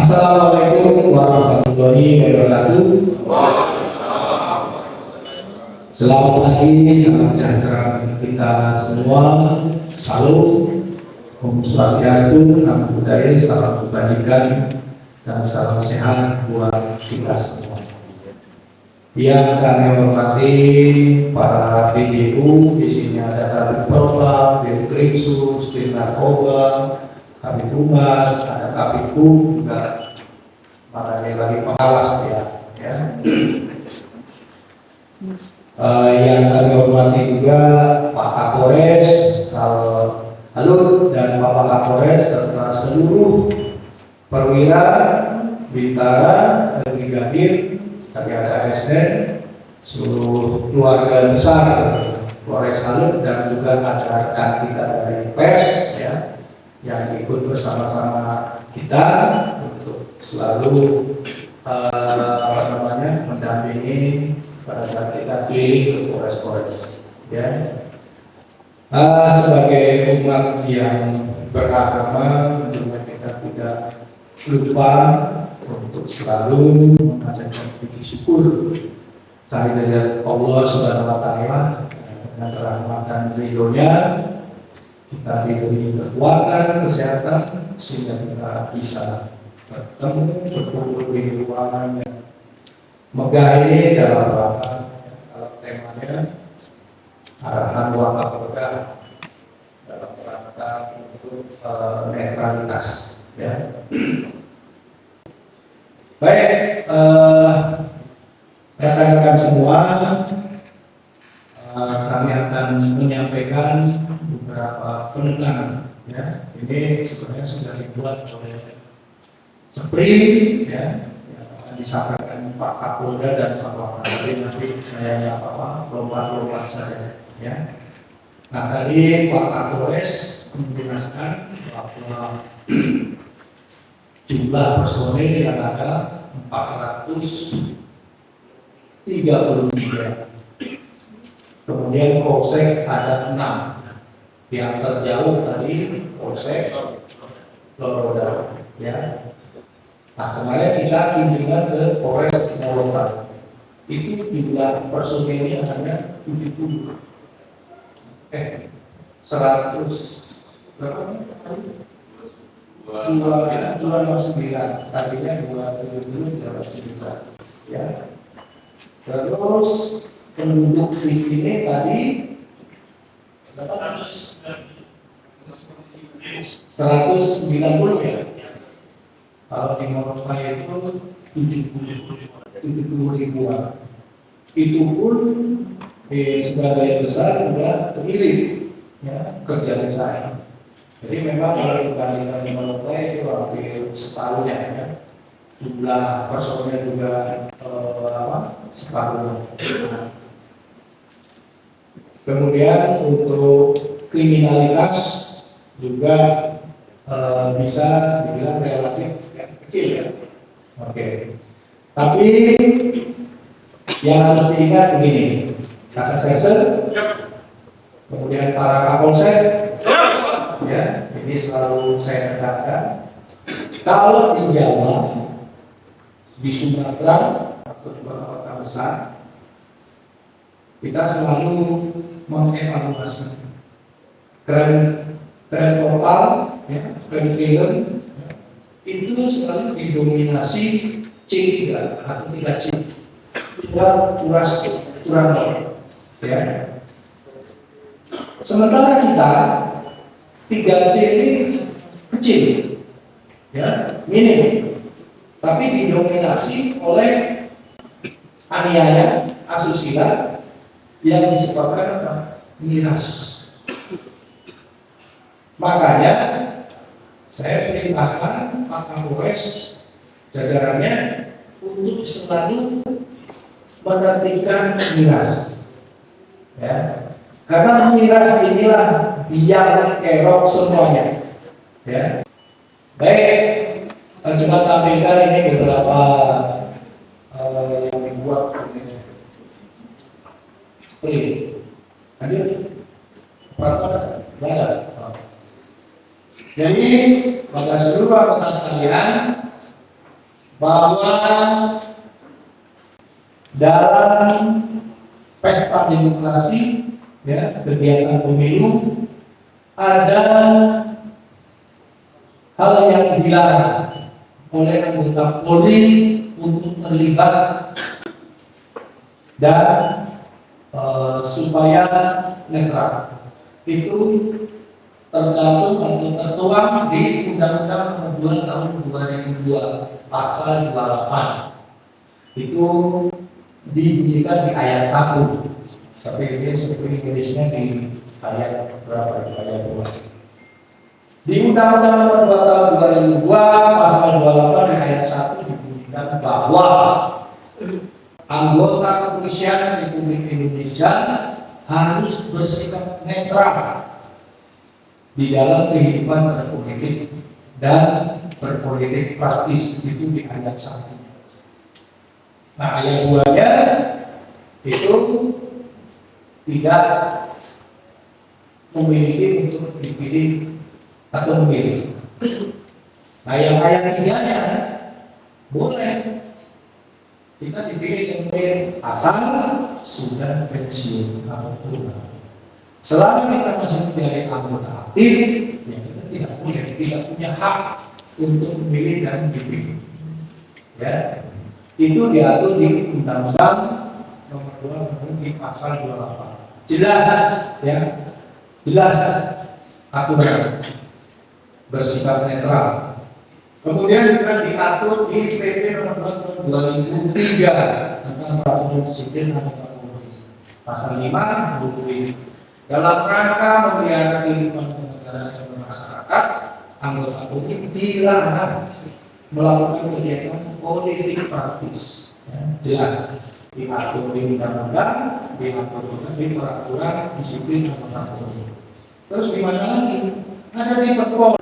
Assalamualaikum warahmatullahi wabarakatuh. Selamat pagi, salam sejahtera kita semua. Salam, Om Swastiastu, Namo Buddhaya, salam kebajikan dan salam sehat buat kita semua. Yang kami hormati para PJU, di sini ada Kabid Propam, Dirkrimsus, Dir Narkoba, Kabid Humas, ada Kabid Hum, juga makanya lagi pengawas ya. Yang kami hormati juga Pak Kapolres, Halut dan Bapak Kapolres serta seluruh perwira, bintara, dan brigadir, tadi ada ASN, seluruh keluarga besar Polres Halut, dan juga ada rekan kita dari pers ya, yang ikut bersama-sama kita untuk selalu mendampingi pada saat kita keliling ke Polres-Polres ya. Sebagai umat yang beragama, tentunya kita tidak lupa untuk selalu mengajarkan puji syukur kehadirat Allah Subhanahu wa Ta'ala dengan rahmat dan ridhonya kita diberi kekuatan, kesehatan sehingga kita bisa bertemu, berkumpul di ruangan yang megah ini dalam rangka temanya arahan wakaf berkah dalam rangka untuk netralitas ya. Baik, rekan-rekan semua, kami akan menyampaikan beberapa penekanan ya. Ini sebenarnya sudah dibuat oleh sprint ya, yang akan disampaikan Pak Kapolda dan Pak Wakapolri. Nanti saya nggak apa-apa lompat-lompat saja ya. Nah, tadi Pak Kapolres menjelaskan bahwa jumlah personil yang ada 433. Kemudian polsek ada 6. Yang terjauh tadi polsek Loroda ya. Nah, kemarin kita kunjungan ke Polres Molokai. Itu jumlah personilnya hanya 70. 100 berapa? 209. Tadinya 279 ya. Terus penduduk di sini tadi 190 ya. Kalau di Molokai itu 70 ribuan. Itu pun sebagian besar sudah keirit ya, kerjaan saya. Jadi memang kalau dibandingkan di Molokai itu hampir separuhnya ya. Jumlah personilnya juga separuhnya. Kemudian untuk kriminalitas juga bisa dibilang relatif kecil ya. Oke. Tapi yang harus diingat begini, Kasasresen, kemudian para Kapolsek, ya, ini selalu saya tekankan. Kalau di Jawa, di Sumatera atau di kota-kota besar, kita selalu mengevaluasi tren total, ya, tren film itu selalu didominasi C3 atau 3C, kurang ya. Sementara kita 3C ini kecil, ya, minim, tapi didominasi oleh aniaya, asusila yang disebabkan apa? Miras. Makanya saya perintahkan Pak Kapolres jajarannya untuk selalu menertibkan miras, ya, karena miras inilah biang kerok semuanya, ya. Baik, coba tampilkan ini beberapa yang dibuat seperti lanjut peraturan ada. Jadi pada seluruh anggota sekalian, bahwa dalam pesta demokrasi, ya, kegiatan pemilu, ada hal yang dilarang oleh anggota Polri untuk terlibat dan supaya netral. Itu tercantum atau tertuang di Undang-Undang Nomor 2 Tahun 2002 Pasal 28. Itu dibunyikan di ayat 1. Tapi ini seperti Indonesia di ayat berapa? Di ayat 2. Di Undang-Undang Nomor 2 Tahun 2002 Pasal 28 di ayat 1 dibunyikan bahwa anggota kepolisian Republik Indonesia harus bersikap netral di dalam kehidupan berpolitik dan berpolitik praktis. Itu di ayat 1. Nah, ayat 2-nya itu tidak memiliki untuk dipilih atau memilih. Nah, yang ayat 3-nya boleh kita dipilih yang memilih asal sudah pensiun atau turun. Selama kita masih menjadi anggota aktif, ya kita tidak punya hak untuk memilih dan dipilih. Ya, itu diatur di Undang-Undang Nomor 2 Tahun di Pasal 28. Jelas, ya, jelas aturan bersikap netral. Kemudian juga diatur di PP Nomor 2 Tahun 2003 tentang peraturan disiplin anggota Polri. Pasal 5 bunyi, dalam rangka memelihara kehidupan kenegaraan dan bermasyarakat, anggota Polri dilarang melakukan kegiatan politik praktis. Ya, jelas diatur di undang-undang, diatur juga di peraturan disiplin anggota Polri. Terus gimana lagi? Ada di Perpol.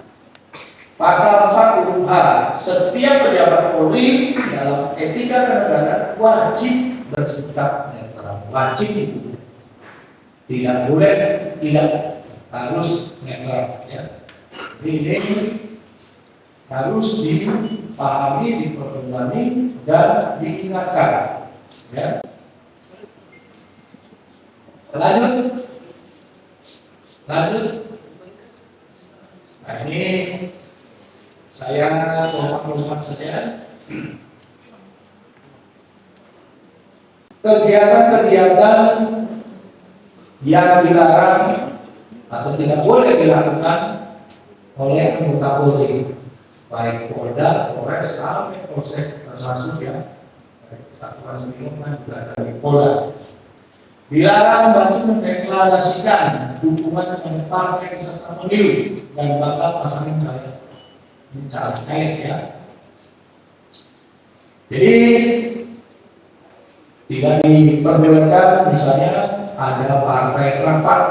Pasal 40H, setiap pejabat Polri dalam etika kenegaraan wajib bersikap netral. Wajib itu. Tidak boleh, tidak harus netral. Ya. Ini harus dipahami, diperdomani, dan diingatkan. Ya. Lanjut. Nah, ini saya lompat saja. Kegiatan-kegiatan yang dilarang atau tidak boleh dilakukan oleh anggota Polri, baik Polda, Polres, sampai Polsek, termasuk ya Satuan Sipil kan juga dari Polda. Dilarang bagi mendeklarasikan dukungan kepada partai peserta pemilu dan bakal pasangan calon ya. Jadi tidak diperbolehkan misalnya ada partai rapat,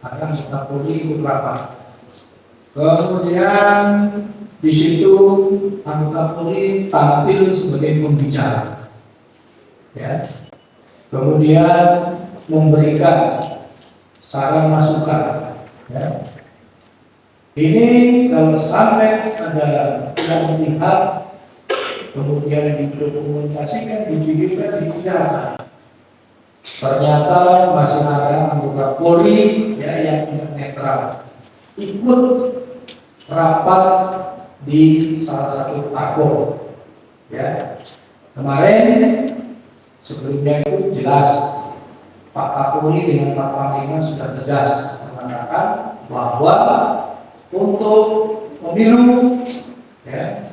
ada anggota Polri ikut rapat. Kemudian di situ anggota Polri tampil sebagai pembicara, ya. Kemudian memberikan saran masukan, ya. Ini kalau sampai ada yang melihat, kemudian didokumentasikan, divideokan, dipidakan, ternyata masih ada anggota Polri, ya, yang tidak netral ikut rapat di salah satu parpol, ya. Kemarin sebelumnya itu jelas Pak Kapolri dengan Pak Panglima sudah tegas mengatakan bahwa untuk pemilu, ya,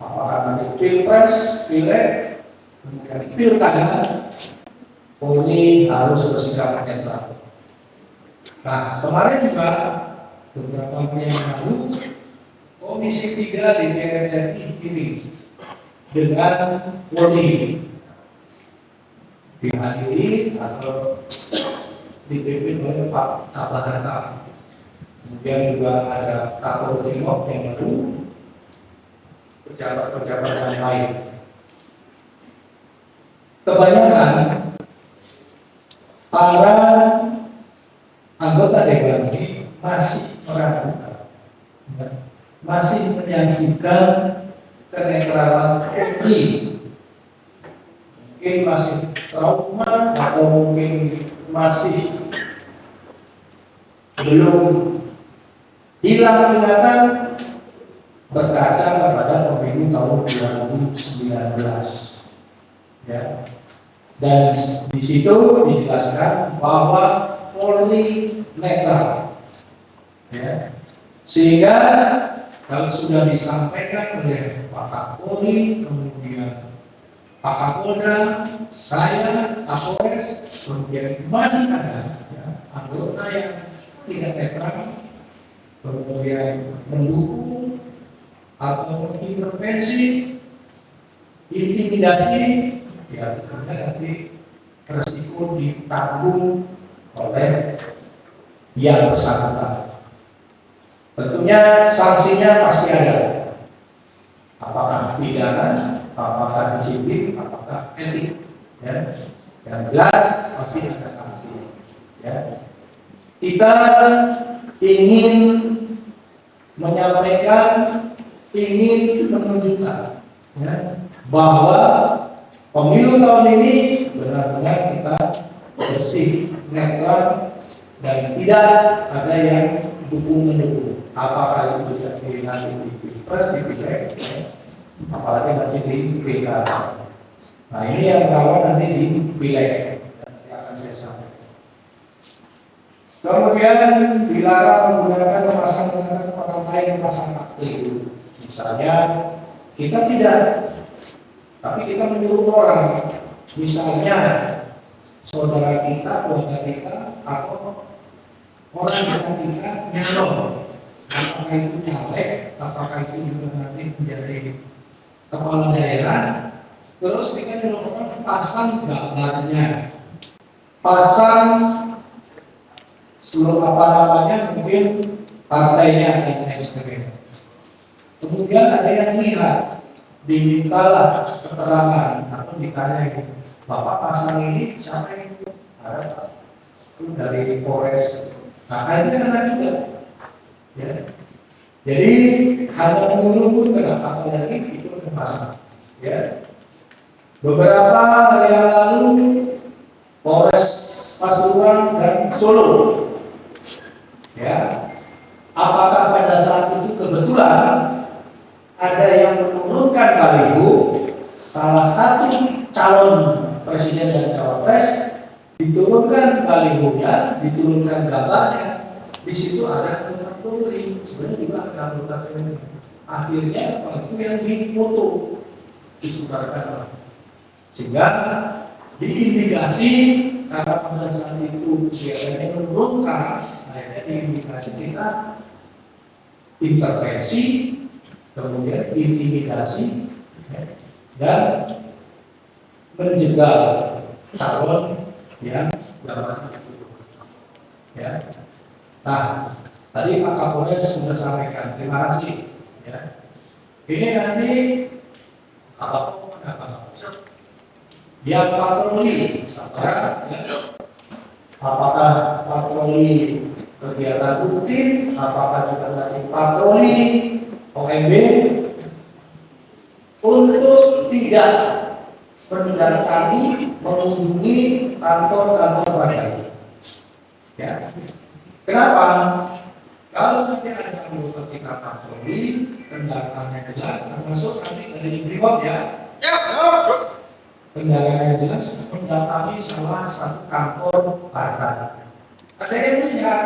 apakah nanti pilpres, pileg, kemudian pilkada, Polri harus bersikap netral. Nah, kemarin juga beberapa hari yang lalu Komisi 3 DPR RI ini dengan Polri dihadiri atau dipimpin oleh Pak Kapolri. Kemudian juga ada Kapolri yang baru, pejabat-pejabat yang lain. Kebanyakan para anggota DPR ini masih meragukan, masih menyaksikan kenetralan masih belum hilang ingatan berkaca kepada pemilu tahun 2019, ya. Dan di situ dijelaskan bahwa Polri netral, ya. Sehingga kalau sudah disampaikan oleh Pak Kapolri, kemudian Pak Kapolda, saya, Kapolres, kemudian masih ada, ya, anggota yang tidak netral, kemudian mendukung atau intervensi, intimidasi, ya tentunya nanti resiko ditanggung oleh yang bersangkutan. Tentunya sanksinya pasti ada, apakah pidana, apakah disiplin, apakah etik, ya. Yang jelas pasti ada sanksi, ya. Kita ingin menyampaikan, ingin menunjukkan, ya, bahwa pemilu tahun ini benar-benar kita bersih, netral, dan tidak ada yang dukung-mendukung. Apakah itu tidak nanti di Pilpres, di Pileg, ya, apalagi nanti di Pilkada. Nah ini yang rawan nanti di Pileg, yang akan saya sampaikan. Kemudian dilarang menggunakan memasang orang lain memasang aktif. Misalnya kita tidak, tapi kita menyuruh orang, misalnya saudara kita, keluarga kita, atau orang yang kita nyalon, apakah itu caleg, apakah itu juga nanti menjadi kepala daerah, terus kita nyuruh orang pasang gambarnya, pasang seluruh apa namanya, mungkin partainya dan lain sebagainya. Kemudian ada yang lihat, dimintalah keterangan atau ditanya, Bapak pasang ini siapa yang ada? Itu dari Polres. Nah, akhirnya kena juga, ya. Jadi hanya menunggu kenapa lagi itu pasang, ya. Beberapa hari yang lalu Polres Pasuruan dan Solo, ya. Apakah pada saat itu kebetulan ada yang menurunkan baliho, salah satu calon presiden dan cawapres diturunkan balihonya, diturunkan gambarnya, di situ ada anggota Polri, sebenarnya juga ada anggota TNI. Akhirnya itu yang dipoto disebarkan, sehingga diindikasi karena pada saat itu siapanya menurunkan, akhirnya diindikasi kita intervensi, kemudian intimidasi, dan menjegal calon yang gambarnya itu, ya. Nah, tadi Pak Kapolres sudah sampaikan, terima kasih, ya. Ini nanti apa yang patroli sabara, ya. Apakah patroli kegiatan rutin, apakah juga nanti patroli OMB, untuk tidak mendatangi, mengunjungi kantor-kantor partai. Ya. Kenapa? Kalau nanti ada anggota kita patroli, kendaraannya jelas, termasuk nanti dari Brimob, ya. Kendaraannya jelas, mendatangi salah satu kantor partai. Ada yang melihat,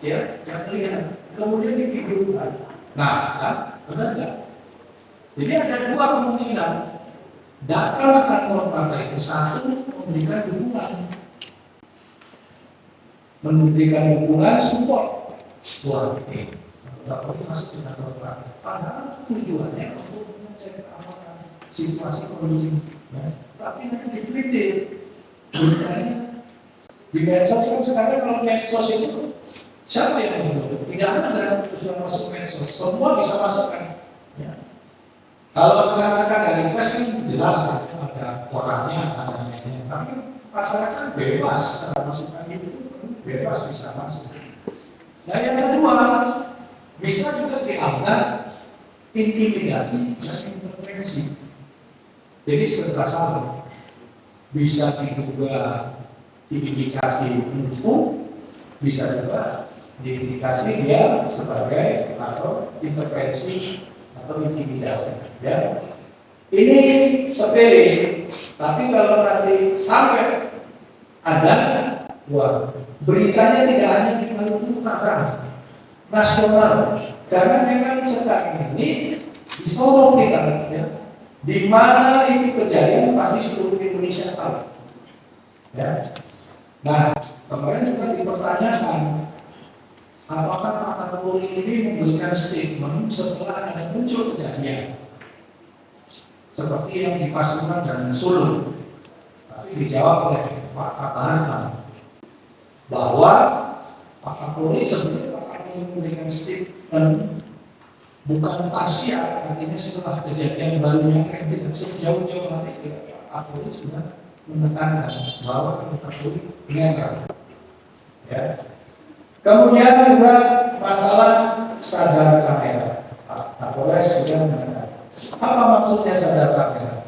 ya, yang melihat, kemudian divideokan. Nah, kan, benar nggak? Jadi ada dua kemungkinan. Datang ke kantor partai itu, satu memberikan dukungan, support. Wah, ini nggak perlu masuk ke kantor partai. Padahal tujuannya untuk mengecek apakah situasi kondisi, ya. Tapi nanti di Twitter, di medsos kan sekarang kalau medsos itu siapa yang mau? Tidak ada sudah masuk medsos, semua bisa masuk kan. Ya. Kalau rekan-rekan dari pers kan jelas ada orangnya, ada media, tapi masyarakat bebas kalau masukan itu bebas bisa masuk. Nah yang kedua bisa juga dianggap intimidasi dan intervensi. Jadi serba salah, bisa diduga diindikasi menipu, bisa juga diindikasi dia sebagai atau intervensi atau intimidasi. Ya, ini sepele, tapi kalau nanti sampai ada, wah, beritanya tidak hanya di Maluku Utara, nasional, karena memang sekarang ini disorot kita, ya, di mana ini kejadian pasti seluruh Indonesia tahu. Ya. Nah, kemarin juga dipertanyakan apakah Pak Kapolri ini memberikan statement setelah ada muncul kejadian seperti yang di Pasuruan dan Solo. Tapi dijawab oleh Pak Kapolri bahwa Pak Kapolri sebenarnya Pak Kapolri memberikan statement bukan parsial, artinya setelah kejadian barunya yang tidak sejauh-jauh hari Pak Kapolri juga menekankan bahwa Pak Kapolri netral. Ya. Kemudian juga masalah sadar kamera. Pak Kapolri sudah mengatakan apa maksudnya sadar kamera?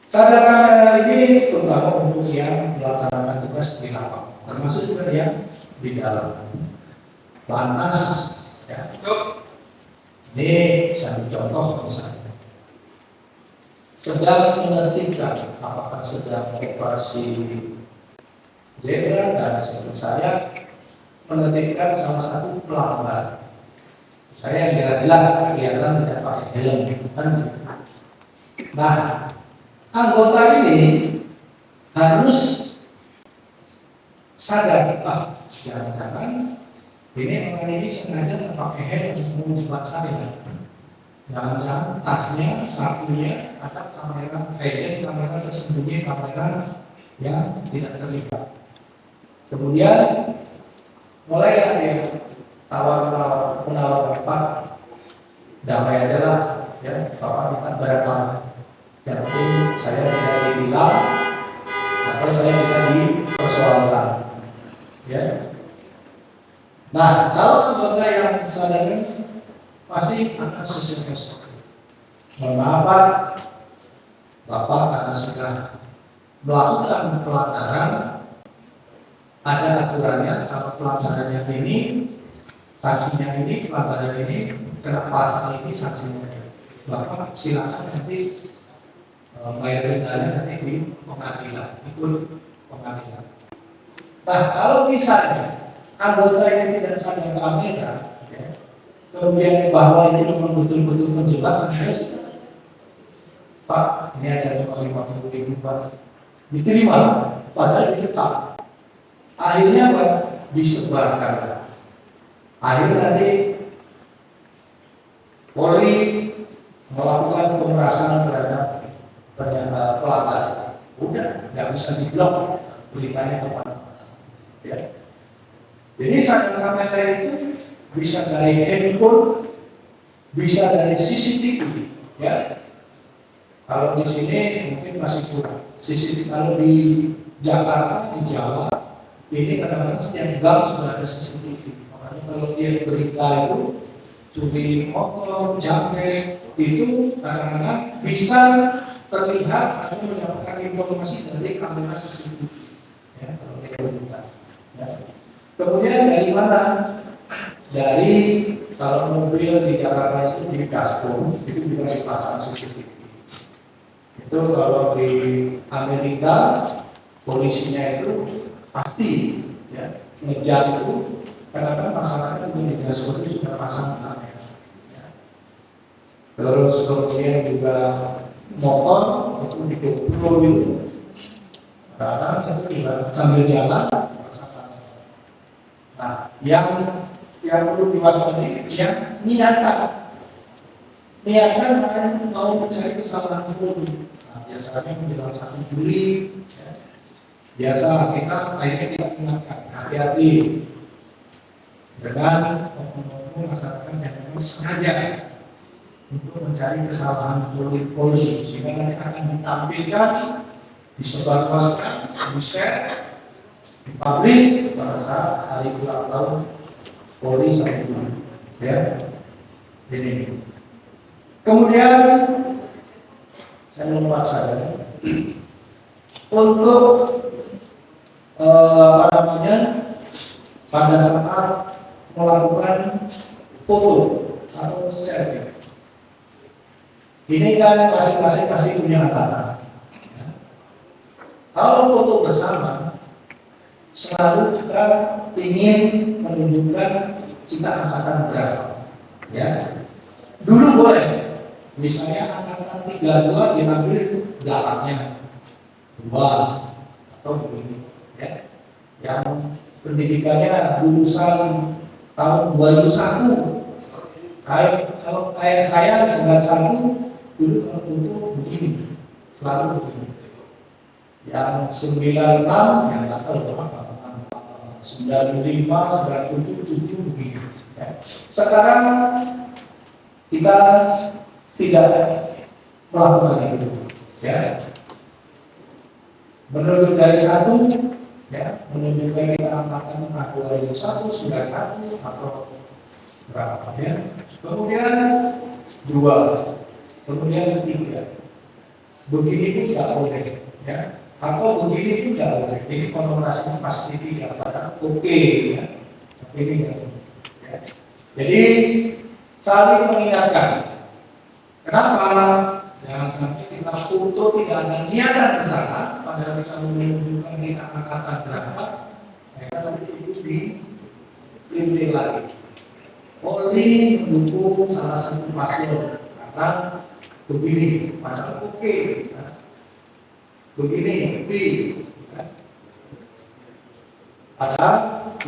Sadar kamera ini terutama untuk yang melaksanakan tugas di lapangan, termasuk juga yang di dalam. Lantas, ya, ini saya contoh misalnya, sedang menertibkan, apakah sedang operasi zebra dan sebagainya, saya menertibkan salah satu pelanggar. Saya yang jelas-jelas kelihatan tidak pakai helm, kan? Nah, anggota ini harus sadar, jangan-jangan ini orang ini sengaja pakai helm menjebak saya. Jangan-jangan tasnya, sakunya ada kamera hidden, kamera tersembunyi, kamera yang tidak terlihat. Kemudian mulailah dia menawar Pak, damai adalah, ya, Bapak minta berapa? Yang penting saya tidak dibilang atau saya tidak dipersoalkan. Ya. Nah, kalau anggota yang sadar pasti akan sesuai seperti itu. Mohon maaf Pak, Bapak karena sudah melakukan pelanggaran, ada aturannya. Kalau pelanggarannya ini, sanksinya ini, pelanggaran ini kena pasal ini, sanksinya. Bapak silakan nanti bayar dendanya nanti di pengadilan, ikut pengadilan. Nah, kalau misalnya anggota ini tidak sadar kamera, ya, kemudian bahwa ini memang betul-betul menjebak, Pak, ini ada cuma 50.000 Pak, diterima, padahal ditetap. Akhirnya Pak, disebarkan. Akhirnya nanti Polri melakukan pemerasan terhadap pelanggar. Udah, nggak bisa diblok beritanya kemana-mana. Ya. Jadi sadar kamera itu bisa dari handphone, bisa dari CCTV. Ya. Kalau di sini mungkin masih kurang. CCTV kalau di Jakarta, di Jawa, ini kadang-kadang setiap gang sudah ada CCTV. Makanya kalau dia berita itu curi motor, jambret, itu kadang-kadang bisa terlihat atau mendapatkan informasi dari kamera CCTV. Ya, kalau dia berita. Ya. Kemudian dari mana? Dari kalau mobil di Jakarta itu di dashboard itu juga dipasang CCTV. Itu kalau di Amerika polisinya itu pasti, ya, ngejar itu karena masyarakat di dashboard itu sudah pasang kamera. Ya. Terus kemudian juga motor itu di GoPro itu, karena itu juga sambil jalan. Nah, yang perlu diwaspadai yang niatan mau mencari kesalahan hukum. Nah, biasanya menjelang 1 Juli, ya, biasa kita akhirnya tidak ingatkan, hati-hati dengan oknum masyarakat yang memang sengaja untuk mencari kesalahan Polri, sehingga nanti akan ditampilkan, disebarluaskan, di-share, dipublish pada saat hari ulang tahun Polri 1 Juli. Ya, ini. Kemudian saya lupa untuk apa namanya, pada saat melakukan foto atau selfie. Ini kan masing-masing pasti punya aturan. Kalau foto bersama, selalu kita ingin menunjukkan kita angkatan berapa. Ya, dulu boleh, misalnya angkatan 32 diambil belakangnya 2 atau begini. Ya, yang pendidikannya lulusan tahun 2001, kalau kayak saya 91 dulu kalau foto begini, selalu begini. Yang 96 yang nggak tahu berapa, 95, 97, 7 begini. Ya. Sekarang kita tidak melakukan itu. Ya. Menunjuk dari 1, ya, menunjukkan kita angkatan 2001, 91 atau berapa ya. Kemudian 2, kemudian 3. Begini pun tidak boleh, ya. Atau begini pun tidak boleh. Ini konotasinya pasti tidak pada oke, ya. Tapi ini tidak boleh. Ya. Jadi saling mengingatkan. Kenapa? Jangan sampai kita foto tidak ada niatan ke sana, padahal kita menunjukkan kita angkatan berapa, mereka nanti itu dipelintir lagi. Polri mendukung salah satu paslon karena begini, padahal oke, ya. Begini, B, ya. Padahal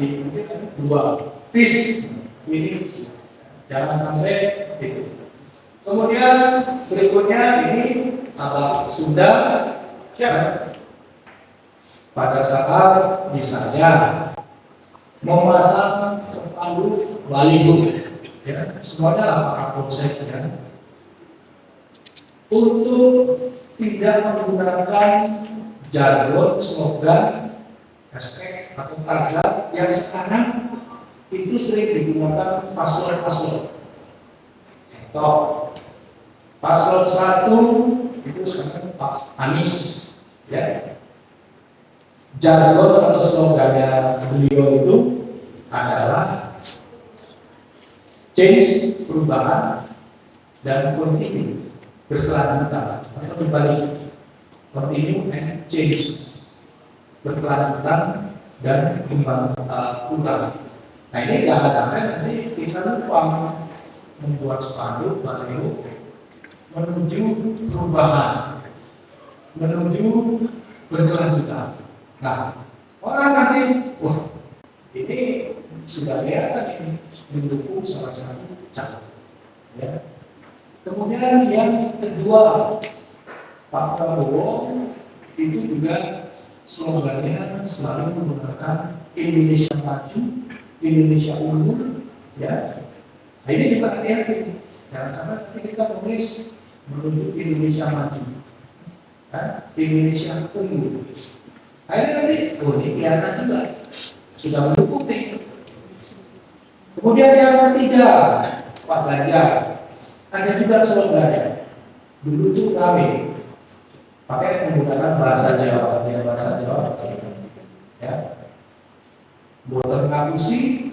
ini 2, fish, ini jangan sampai itu. Kemudian berikutnya ini tabak Sunda, ya. Pada saat misalnya memasang spanduk baliho, ya, semuanya lah Pak Kapolsek, ya. Untuk tidak menggunakan jargon, slogan, hashtag atau tagar yang sekarang itu sering digunakan paslon-paslon. Paslon 1 itu sekarang Pak Anies, ya. Jargon atau slogannya beliau itu adalah change, perubahan, dan continue, berkelanjutan atau berbalik. Continue and change, berkelanjutan dan kembang ulang. Nah ini jangan-jangan nanti kita lupa membuat spanduk baliho menuju perubahan, menuju berkelanjutan. Nah, orang nanti, wah, ini sudah kelihatan ini mendukung salah satu calon. Ya. Kemudian yang kedua, Pak Prabowo itu juga slogannya selalu menggunakan Indonesia Maju, Indonesia Unggul, ya. Nah, ini juga hati-hati, jangan sampai nanti kita tulis menuju Indonesia Maju, kan? Indonesia Unggul. Nah, ini nanti, oh ini kelihatan juga sudah mendukung nih. Kemudian yang ketiga, Pak Ganjar, ada juga slogannya. Dulu itu rame, pakai menggunakan bahasa Jawa, ya bahasa Jawa, ya. Boten ngapusi,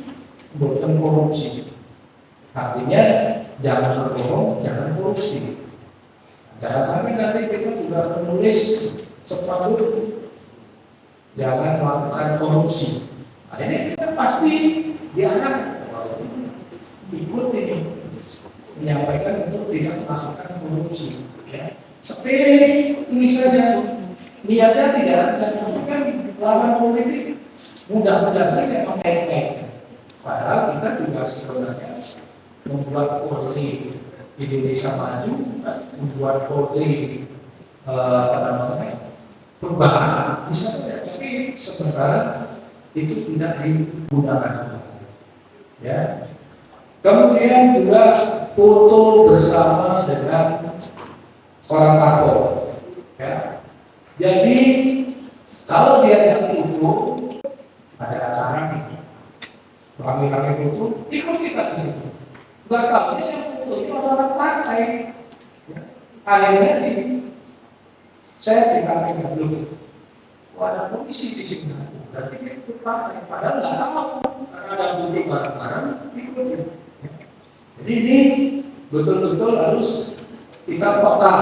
boten korupsi. Artinya jangan berbohong, jangan korupsi. Jangan sampai nanti kita juga menulis sepanduk jangan melakukan korupsi. Nah, ini kita pasti diarahkan ikut ini menyampaikan untuk tidak melakukan korupsi. Ya. Sepele ini saja, niatnya tidak ada, tapi kan lawan politik mudah-mudah saja mengait-ngaitkan. Padahal kita juga sebenarnya membuat Polri Indonesia Maju, membuat Polri perubahan bisa saja, tapi sementara itu tidak digunakan. Ya. Kemudian juga foto bersama dengan orang parpol. Ya. Jadi kalau diajak foto, ada acara nih, rame-rame foto, ikut kita di situ. Gak tahunya yang foto itu orang-orang partai. Ya. Akhirnya saya ditanya dulu, ada polisi di sini, berarti dia ikut partai. Padahal nggak tahu karena ada bukti bareng-bareng ikut. Jadi ini betul-betul harus kita peka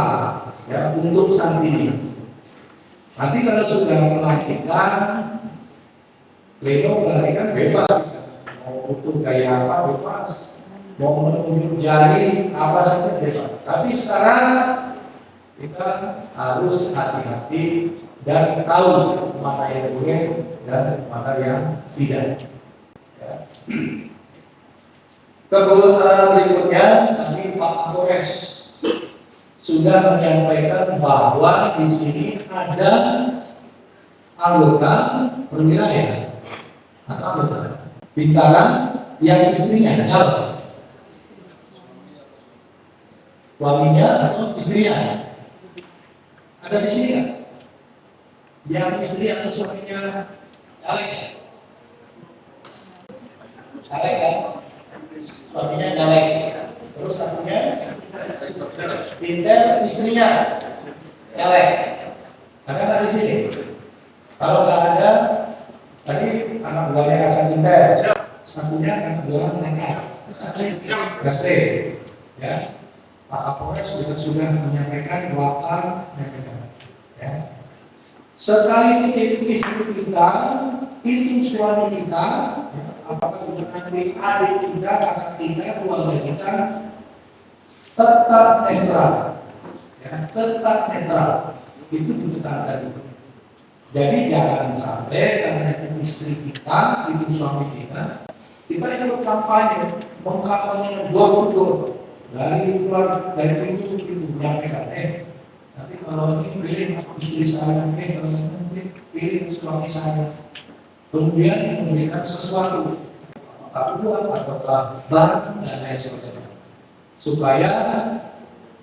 ya untuk saat ini. Nanti kalau sudah melanjutkan pleno kan bebas, mau butuh gaya apa bebas, mau menunjuk jari apa saja bebas. Tapi sekarang kita harus hati-hati dan tahu mana yang boleh dan mana yang tidak. Ya. Kebetulan berikutnya tadi Pak Kapolres sudah menyampaikan bahwa di sini ada anggota perwira ya atau anggota Bintara yang istrinya jawab suaminya atau istrinya ada di sini kan? Yang istri atau suaminya caleg ya? Caleg ya? Suaminya caleg, terus satunya Intel istrinya caleg. Ada nggak di sini? Kalau nggak ada, tadi anak buahnya Kasat Intel, satunya anak buah Reste, ya. Pak Kapolres sudah menyampaikan delapan ya. Sekali itu istri kita, itu suami kita, ya, apakah itu nanti adik kita, kakak kita, keluarga kita, tetap netral, ya, tetap netral. Itu ditetapkan. Jadi jangan sampai karena itu istri kita, itu suami kita ikut kampanye, mengkampanye door to door. Dari luar dari pintu ke pintu menyampaikan, nanti kalau ini pilih istri saya, kalau nanti pilih suami saya, kemudian memberikan sesuatu, apakah uang ataukah barang dan lain sebagainya, supaya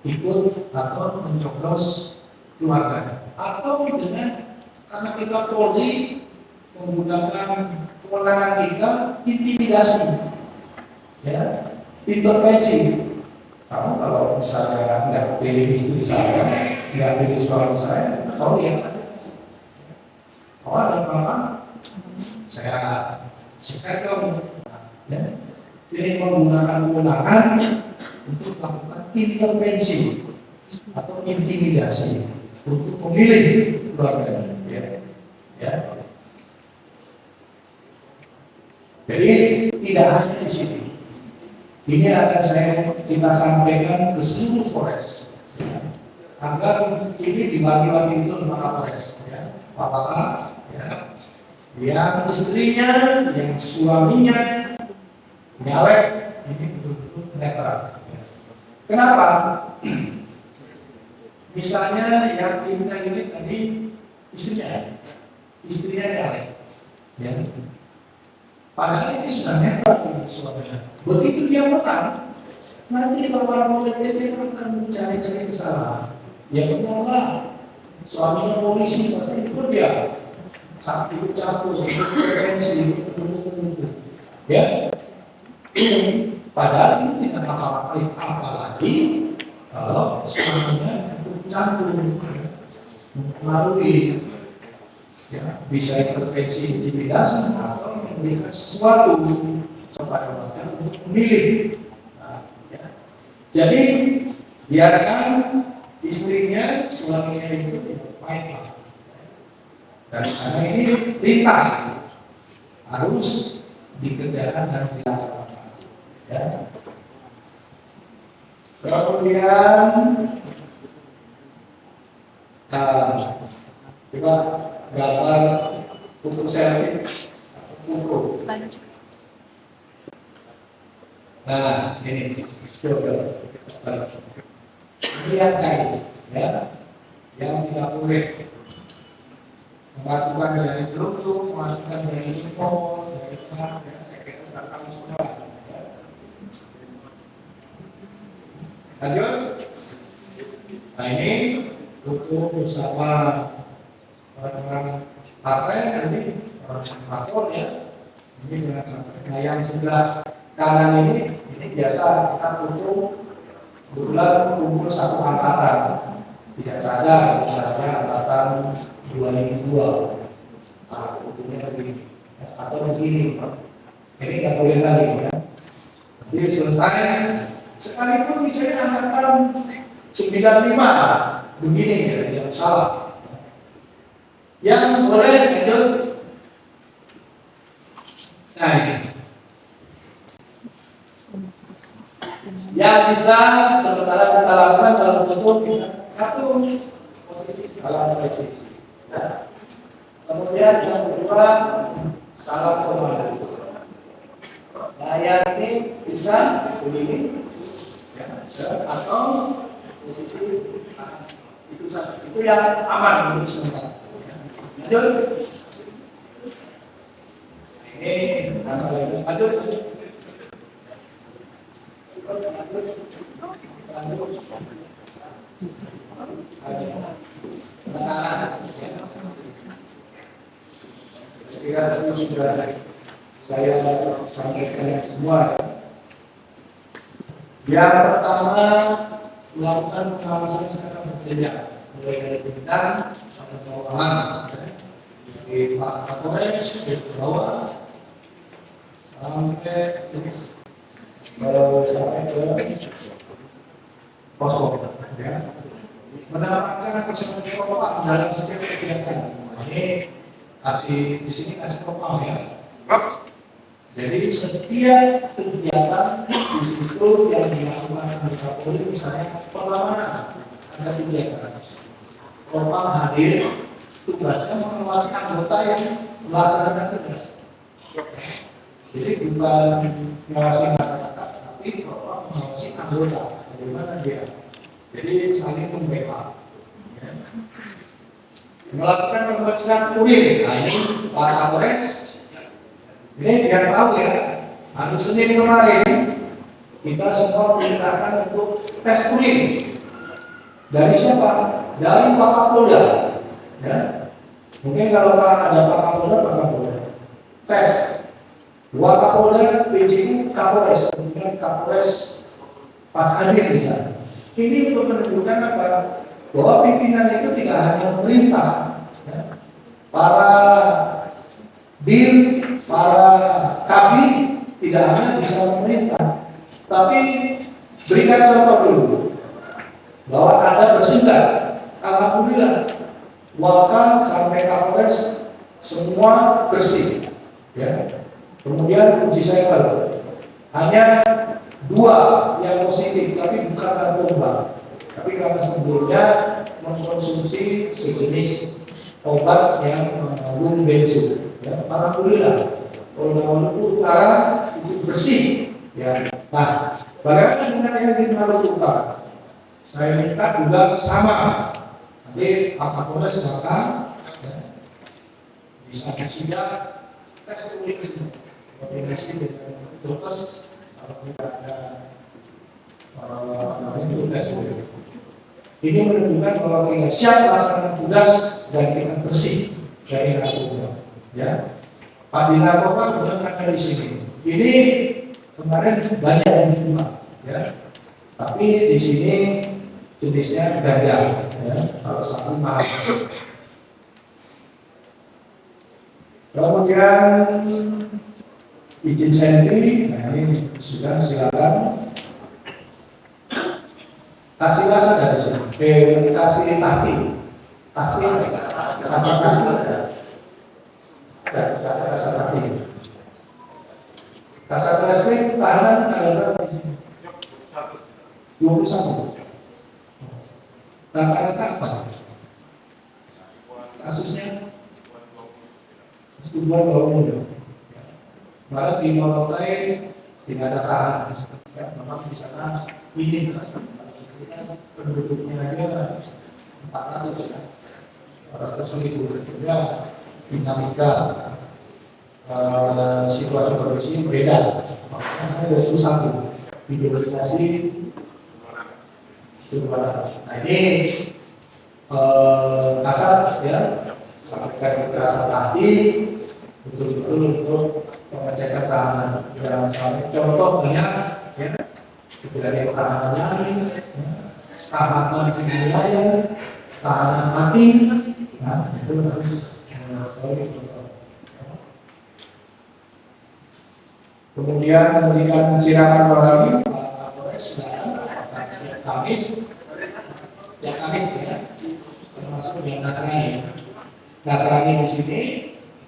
ikut atau mencoblos keluarga, atau dengan karena kita Polri menggunakan kewenangan kita intimidasi, ya, intervensi. Kamu kalau misalnya nggak pilih istri saya, nggak pilih suami saya, kau lihat aja. Kalau ada apa-apa, saya sikat kamu. Ya. Ini menggunakan kewenangan untuk melakukan intervensi atau intimidasi untuk memilih keluarga. Ya. Ya. Jadi tidak hanya di sini. Ini akan kita sampaikan ke seluruh Polres, ya, agar ini dibagi-bagi itu sama Kapolres, ya, apakah ya, yang istrinya, yang suaminya, nyalek, ini betul-betul netral. Ya. Kenapa? Misalnya yang ini tadi istrinya nyalek, ya. Padahal ini sudah netral suaminya. Begitu dia menang, nanti lawan politik itu akan mencari-cari kesalahan. Ya benar, suaminya polisi pasti ikut dia, ikut campur, ikut intervensi, ya. Padahal itu tidak apa-apa, apalagi kalau suaminya ikut campur, melalui, ya, bisa intervensi intimidasi atau memberikan sesuatu kepada warga untuk memilih. Nah, ya. Jadi biarkan istrinya, suaminya itu baiklah. Dan karena ini perintah harus dikerjakan dan dilaksanakan. Ya. Kemudian coba gambar untuk selfie, untuk. Nah, ini coba lihat kain, ya, yang tidak boleh melakukan dari geluduk, melakukan dari impor, dari sana, ya, saya kira sudah tahu semua. Ya. Lanjut. Nah ini untuk bersama orang-orang partai nanti orang parpol ya, ini jangan sampai. Nah yang sebelah kanan ini biasa kita butuh kebetulan kumpul satu angkatan, tidak sadar misalnya angkatan 2002 bentuknya begini atau begini. Ini nggak boleh lagi ya. Jadi selesai, sekalipun misalnya angkatan 95 begini ya, yang salah. Yang boleh itu, nah ini. Yang bisa sementara kita lakukan dalam bentuk kita satu posisi salam presisi. Ya. Kemudian yang kedua salam komando. Layar ini bisa begini, ya, atau posisi itu yang aman untuk sementara. Lanjut. Ini masalah itu. Lanjut. Ketika itu sudah saya sampaikan semua. Yang pertama melakukan pengawasan secara berjenjang, mulai dari pimpinan sampai bawahan, di Pak Kapolres di bawah sampai ke posko, ya. Mendapatkan persetujuan propam dalam setiap kegiatan. Ini kasih di sini kasih propam ya. Jadi setiap kegiatan di situ yang dilakukan di Kapolri, misalnya perlawanan ada kegiatan, propam hadir, tugasnya mengawasi anggota yang melaksanakan tugas. Jadi bukan mengawasi masyarakat, tapi propam mengawasi anggota. Bagaimana dia? Jadi saling membackup. Melakukan pemeriksaan urin. Nah ini Pak Kapolres. Ini biar tahu ya. Hari Senin kemarin kita semua perintahkan untuk tes urin. Dari siapa? Dari Pak Kapolda. Ya. Mungkin kalau ada Pak Kapolda, tes. Dua Kapolda, PJU, Kapolres, kemudian Kapolres pas hadir di sana. Ini untuk menunjukkan apa? Bahwa pimpinan itu tidak hanya pemerintah, ya. Para dir, para kabin tidak hanya bisa memerintah, tapi berikan contoh dulu bahwa Anda bersinggah. Alhamdulillah, Wakal sampai Kapolres semua bersih, ya. Kemudian uji sampel hanya 2 yang positif, tapi bukan narkoba. Tapi karena sebelumnya mengkonsumsi sejenis obat yang mengandung benzo. Ya, alhamdulillah, Polda Maluku Utara itu bersih. Ya. Nah, bagaimana dengan yang di Maluku Utara? Saya minta juga sama. Nanti Pak Kapolres datang, ya, bisa disidak tes urin semua. Koordinasi dengan dokter. Kalau tidak ada tugas, ini menunjukkan bahwa kita siap melaksanakan tugas dan kita bersih dari narkoba. Ya, Pak di narkoba kemudian ada di sini. Ini kemarin banyak yang diterima, ya. Tapi di sini jenisnya ganja, ya. Kalau satu mahal. Kemudian izin sentri, nah ini sudah silakan. Kasih rasa dari sini, kasih tahti, rasa tahti ada rasa tahti. Kasar reskrim tahanan ada berapa di sini? 21. Rata-rata apa? Kasusnya setujuan kalau malah di Morotai tidak ada tahanan, ya, memang di sana minim. Penduduknya aja 400 ya, 400.000. Ya, dinamika situasi kondisi beda. Makanya 21 didominasi 200. Nah ini kasar ya, sampaikan kasar tadi betul-betul untuk pengecekan tahanan. Jangan sampai contoh banyak ya. Dari tahanan lain, tahanan di wilayah, tahanan mati, nah itu harus kemudian memberikan siraman rohani Pak Kapolres dan tiap Kamis, tiap Kamis ya, termasuk yang Nasrani. Nasrani di sini,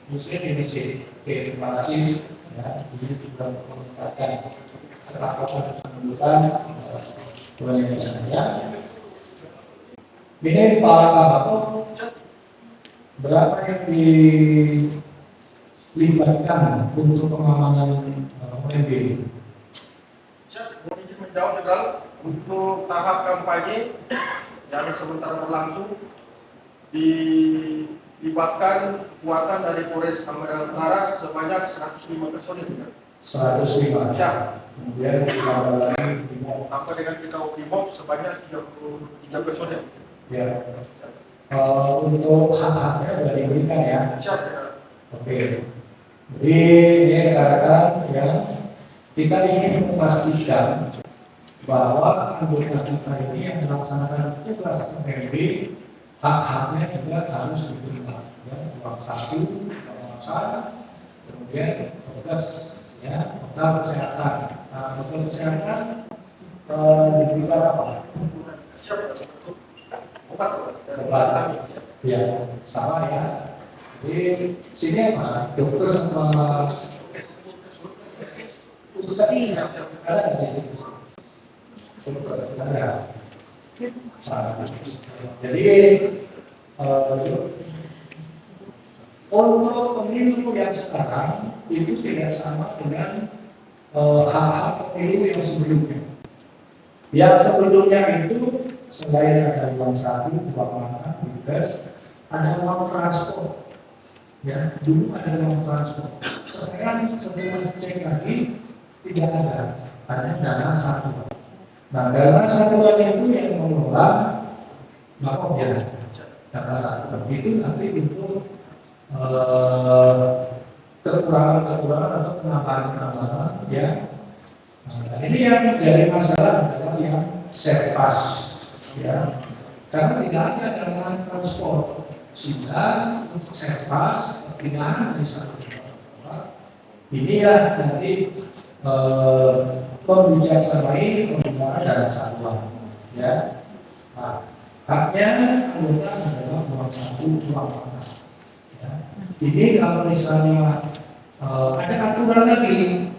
Muslim di sini. Oke, terima kasih. Ya, ini juga meningkatkan ketakutan kebutuhan Indonesia. Ya. Ini Pak Kabako, berapa yang dilibatkan untuk pengamanan OMB? Saya mau izin menjawab Jenderal, untuk tahap kampanye yang sementara berlangsung dilibatkan kekuatan dari Polres Halmahera Utara sebanyak 105 personil. 105. Ya. Kemudian ditambah lagi Sampai dengan kita Brimob sebanyak 33 personil. ya. Untuk hak-haknya sudah diberikan ya. Siap, Jenderal. Oke. Jadi ini katakan ya, kita ingin memastikan bahwa anggota kita ini yang melaksanakan tugas OMB hak-haknya juga harus diterima. Ya, uang saku, uang sah, kemudian tugas ya, total kesehatan. Nah, total kesehatan diberikan apa? Siap, obat. Obat. Ya, sama ya. Jadi sini apa? Dokter sama ada di sini. Ada. Jadi untuk pemilu yang sekarang itu tidak sama dengan hak-hak pemilu yang sebelumnya. Yang sebelumnya itu selain ada uang saku, uang makan, bebas, ada uang transport. Ya, dulu ada uang transport. Sekarang setelah cek lagi tidak ada, hanya dana satuan. Nah, dana satuan itu yang mengelola bapak ya, dana satuan itu nanti untuk kekurangan-kekurangan atau penambahan-penambahan ya. Nah, ini yang menjadi masalah adalah yang serpas ya, karena tidak ada dana transport sehingga untuk serpas perpindahan dari satu tempat ini ya nanti membicarakan penggunaan dana satuan ya. Nah, haknya anggota adalah uang saku, uang makan ya. Ini kalau misalnya ada aturan lagi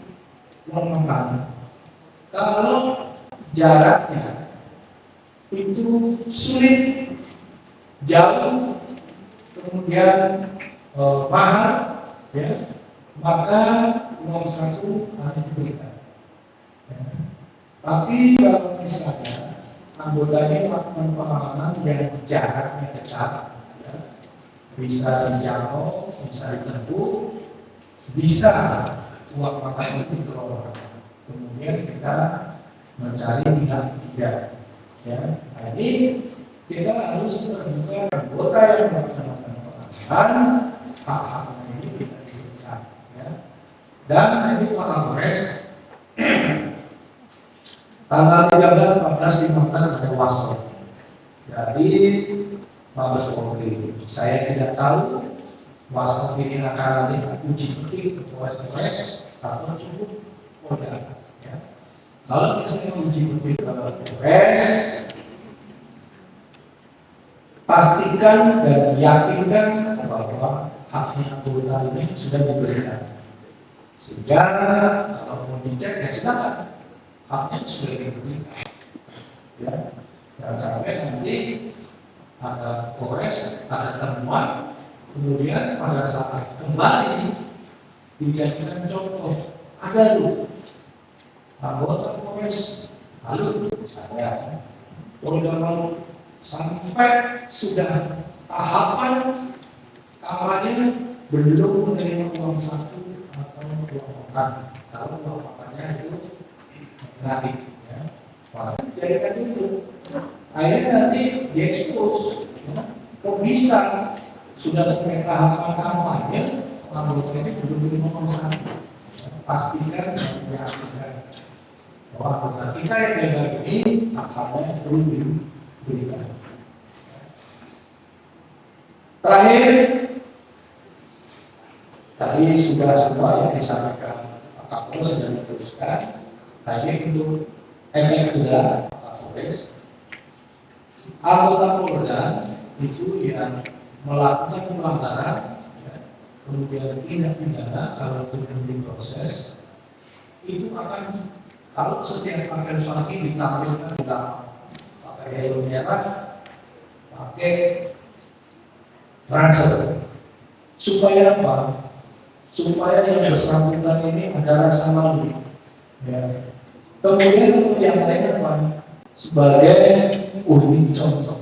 uang makan, kalau jaraknya itu sulit, jauh, kemudian mahal, ya, maka uang saku harus diberikan. Ya. Tapi kalau misalnya anggotanya melakukan pengamanan yang jaraknya dekat, ya, bisa dijangkau, bisa ditempuh, bisa uang makan itu dikelola. Kemudian kita mencari pihak ketiga. Ya, nah ini kita harus terbuka anggota yang melaksanakan pengamanan hak-haknya ini kita diberikan. Ya. Dan nanti Pak Kapolres tanggal 13, 14, 15 ada wasot dari Mabes Polri. Saya tidak tahu wasot ini akan nanti uji petik ke Polres atau cukup Polda. Ya. Kalau misalnya uji petik ke Polres, pastikan dan yakinkan bahwa haknya anggota ini sudah diberikan. Sehingga kalau mau dicek ya silakan, haknya sudah diberikan. Ya, jangan sampai nanti ada Polres, ada temuan, kemudian pada saat kembali dijadikan contoh, ada tuh anggota Polres, lalu saya Polda Lalu sampai sudah tahapan kampanye belum menerima uang saku atau uang makan. Kalau uang makannya itu gratis, ya. Jadikan itu. Akhirnya nanti diekspos. Ya. Kok bisa sudah sampai tahapan kampanye anggota ini belum menerima uang saku? Pastikan ya, bahwa anggota kita yang gagal ini akannya perlu diberikan. Terakhir, tadi sudah semua yang disampaikan Pak Kapolres sudah meneruskan. Tadi untuk efek jerah Pak Kapolres, anggota Polda itu yang melakukan pelanggaran, ya, kemudian tindak pidana kalau itu diproses, itu akan, kalau setiap pakaian lagi ditampilkan di belakang, pakai helm merah, pakai ransel, supaya apa? Supaya yang bersangkutan ini ada rasa malu. Ya. Kemudian untuk yang lain apa? Sebagai ini contoh.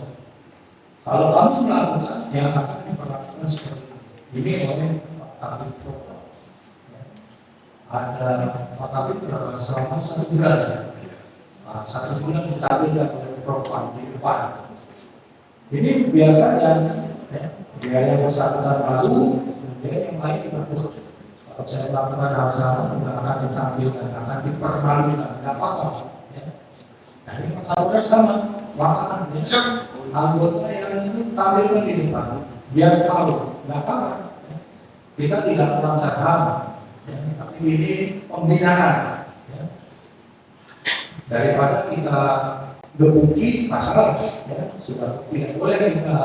Kalau kamu melakukan, yang akan diperlakukan seperti ini oleh Pak Kabit Propam. Ada Pak Kabit selama 1 bulan. Nah, 1 bulan ditampilkan oleh Propam di depan. Ini biasanya, ya, biar yang bersangkutan malu, kemudian yang lain diperlakukan. Kalau saya lakukan hal sama, tidak akan ditampilkan, akan dipermalukan, tidak apa-apa. Ya. Nah, ini perlakuannya sama, maka anggota yang itu tampilkan di depan, biar tahu, tidak apa-apa. Ya. Kita tidak melanggar HAM, ya, tapi ini pembinaan. Ya. Daripada kita gebuki masalah, ya, sudah tidak boleh kita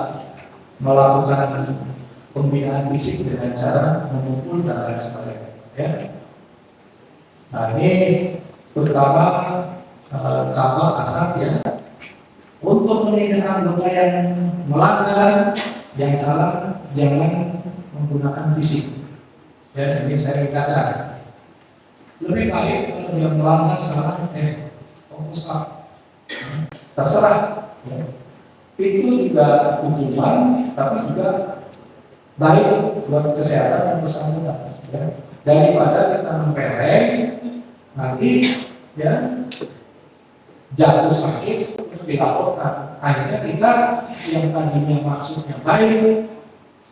melakukan pembinaan fisik dengan cara memukul dan lain sebagainya. Ya. Nah, ini terutama kapal asap, ya, untuk menindak anggota yang melanggar, yang salah, jangan menggunakan fisik. Ya, ini saya katakan lebih baik kalau dia melanggar salah, fokus up, terserah. Ya. Itu juga hukuman, tapi juga baik buat kesehatan yang bersangkutan, ya. Daripada kita mempeleng nanti, ya, jatuh sakit terus dilaporkan, akhirnya kita yang tadinya maksudnya baik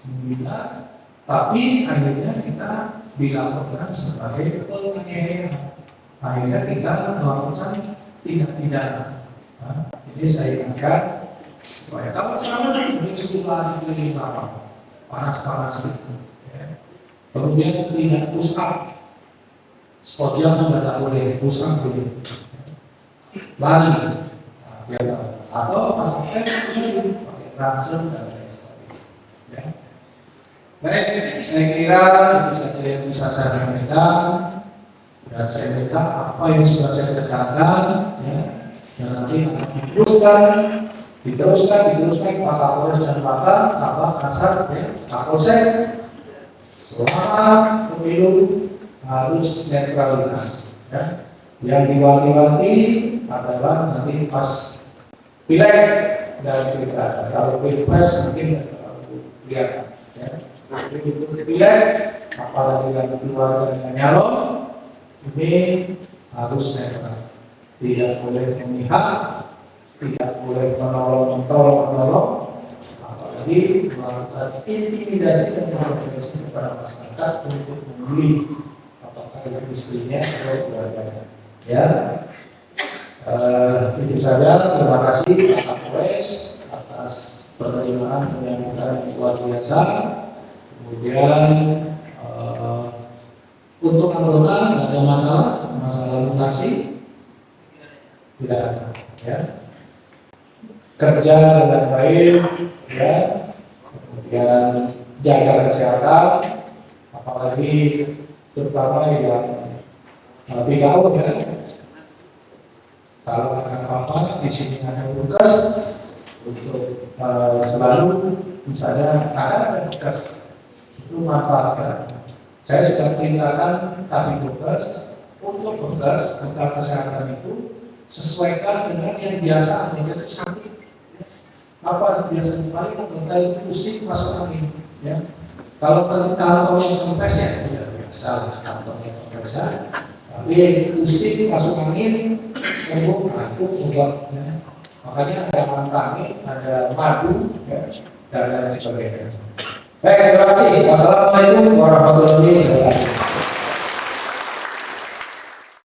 membina, tapi akhirnya kita dilaporkan sebagai penganiayaan, akhirnya kita melakukan tindak pidana. Nah, jadi saya ingatkan, kalau selama ini sekolah di apa panas-panas itu, ya. Kemudian tidak push up, sport jam sudah tak boleh, push up boleh, lari, nah, biar atau pasang pakai ransel dan lain sebagainya. Ya. Baik, saya kira itu saja yang bisa saya sampaikan, dan saya minta apa yang sudah saya tekankan, ya, dan nanti akan diteruskan Pak Kapolres dan Pak Kasat, ya, Kapolsek, selama pemilu harus netralitas. Ya. Yang diwanti-wanti adalah nanti pas pileg dan cerita. Kalau pilpres mungkin kelihatan. Ya. Tapi untuk pileg, apalagi yang keluar dengan nyalon, ini harus netral. Tidak boleh memihak, tidak boleh menolong, apalagi melakukan intimidasi dan provokasi kepada masyarakat untuk membeli apakah itu istrinya atau keluarganya. Ya, itu saja. Terima kasih Pak Kapolres atas penerimaan penyambutan yang luar biasa. Kemudian untuk anggota tidak ada masalah mutasi tidak ada. Ya. Kerja dengan baik, ya, kemudian jaga kesehatan, apalagi terutama yang BKO, ya. Kalau ada apa-apa di sini ada tugas untuk selalu, misalnya ada tugas itu manfaatkan. Saya sudah perintahkan kami tugas untuk tugas tentang kesehatan itu sesuaikan dengan yang biasa menjadi sakit. Apa biasa paling anggota itu pusing masuk angin, ya. Kalau kantong yang kempes, ya tidak biasa kantong yang kempes, ya. Tapi pusing masuk angin, aku obat, ya. Makanya ada mantangin, ada madu, ya, dan lain sebagainya. Baik, terima kasih. Wassalamualaikum warahmatullahi wabarakatuh.